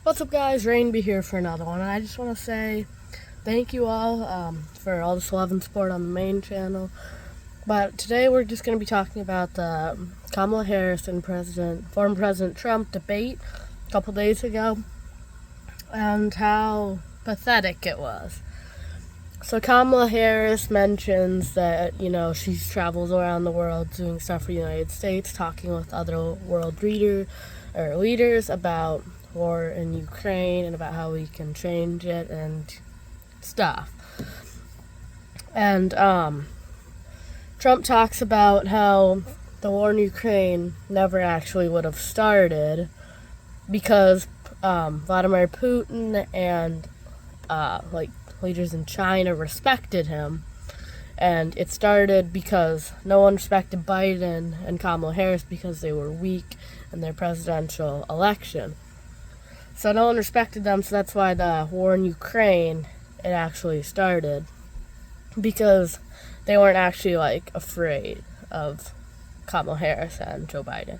What's up, guys? Rainby here for another one, and I just want to say thank you all for all this love and support on the main channel. But today we're just going to be talking about the Kamala Harris and former President Trump debate a couple days ago and how pathetic it was. So Kamala Harris mentions that, she travels around the world doing stuff for the United States, talking with other world leaders about war in Ukraine and about how we can change it and stuff. And Trump talks about how the war in Ukraine never actually would have started because Vladimir Putin and leaders in China respected him, and it started because no one respected Biden and Kamala Harris because they were weak in their presidential election. So no one respected them, so that's why the war in Ukraine, it actually started, because they weren't actually afraid of Kamala Harris and Joe Biden.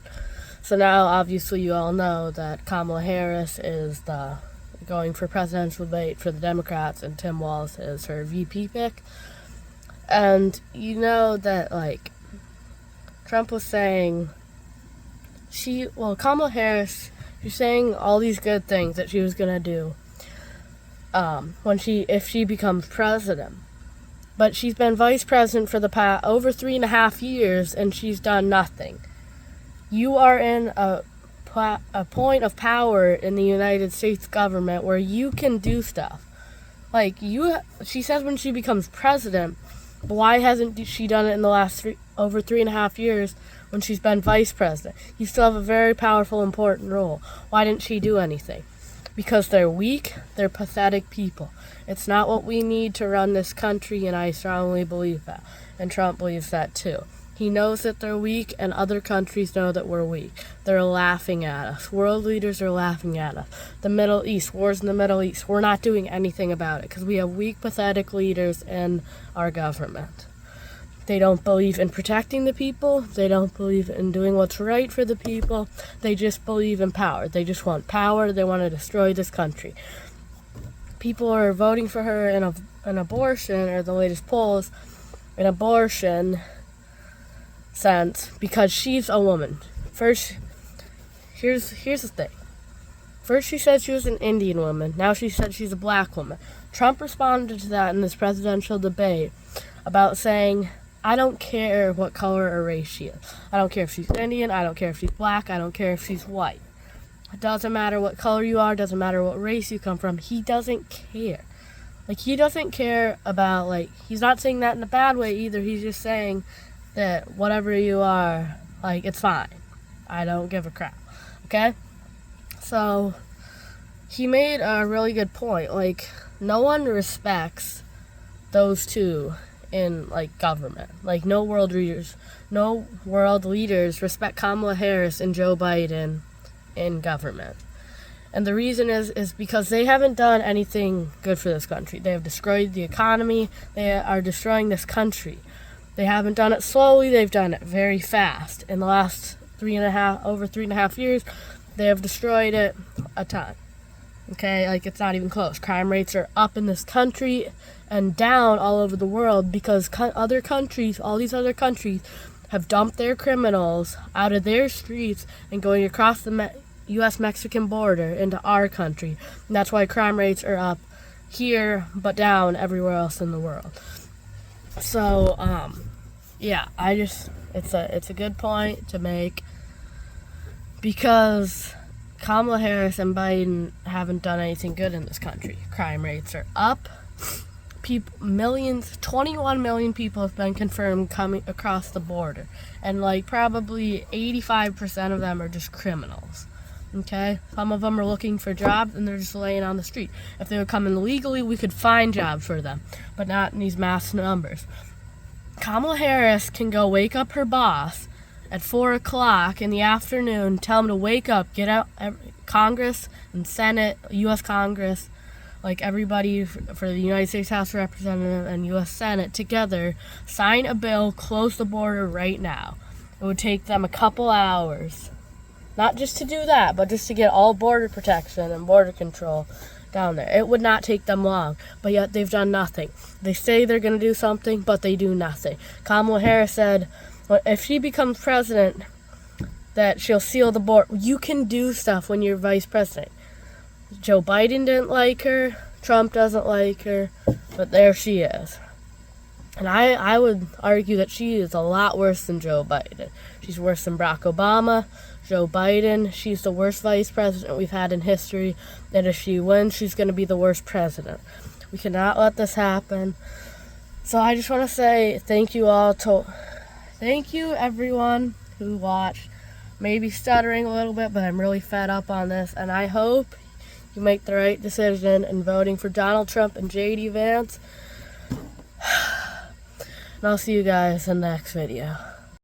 So now obviously you all know that Kamala Harris is going for presidential debate for the Democrats, and Tim Walz is her VP pick. And you know that Trump was saying Kamala Harris, she's saying all these good things that she was gonna do if she becomes president. But she's been vice president for the past over 3.5 years, and she's done nothing. You are in a point of power in the United States government where you can do stuff. She says when she becomes president, but why hasn't she done it in the last over 3.5 years when she's been vice president? You still have a very powerful, important role. Why didn't she do anything? Because they're weak, they're pathetic people. It's not what we need to run this country, and I strongly believe that. And Trump believes that too. He knows that they're weak, and other countries know that we're weak. They're laughing at us. World leaders are laughing at us. The Middle East, wars in the Middle East, we're not doing anything about it because we have weak, pathetic leaders in our government. They don't believe in protecting the people. They don't believe in doing what's right for the people. They just believe in power. They just want power. They want to destroy this country. People are voting for her in an abortion, or the latest polls, an abortion sense, because she's a woman. First, here's the thing. First she said she was an Indian woman. Now she said she's a black woman. Trump responded to that in this presidential debate about saying, I don't care what color or race she is. I don't care if she's Indian. I don't care if she's black. I don't care if she's white. It doesn't matter what color you are. It doesn't matter what race you come from. He doesn't care. He doesn't care about, he's not saying that in a bad way either. He's just saying that whatever you are, it's fine. I don't give a crap. Okay? So, he made a really good point. No one respects those two in, government. No world leaders respect Kamala Harris and Joe Biden in government. And the reason is because they haven't done anything good for this country. They have destroyed the economy. They are destroying this country. They haven't done it slowly. They've done it very fast. In the last over 3.5 years, they have destroyed it a ton. Okay, it's not even close. Crime rates are up in this country and down all over the world because all these other countries have dumped their criminals out of their streets and going across the U.S.-Mexican border into our country. And that's why crime rates are up here but down everywhere else in the world. So, it's a good point to make because Kamala Harris and Biden haven't done anything good in this country. Crime rates are up. 21 million people have been confirmed coming across the border. And probably 85% of them are just criminals. Okay? Some of them are looking for jobs and they're just laying on the street. If they were coming legally, we could find jobs for them, but not in these mass numbers. Kamala Harris can go wake up her boss at 4 o'clock in the afternoon, tell him to wake up, get out, Congress and Senate, U.S. Congress, everybody for the United States House of Representatives and U.S. Senate together, sign a bill, close the border right now. It would take them a couple hours Not just to do that, but just to get all border protection and border control down there. It would not take them long, but yet they've done nothing. They say they're going to do something, but they do nothing. Kamala Harris said, if she becomes president, that she'll seal the border. You can do stuff when you're vice president. Joe Biden didn't like her. Trump doesn't like her. But there she is. And I would argue that she is a lot worse than Joe Biden. She's worse than Barack Obama, Joe Biden. She's the worst vice president we've had in history. And if she wins, she's going to be the worst president. We cannot let this happen. So I just want to say thank you all. Thank you, everyone who watched. Maybe stuttering a little bit, but I'm really fed up on this. And I hope you make the right decision in voting for Donald Trump and J.D. Vance. And I'll see you guys in the next video.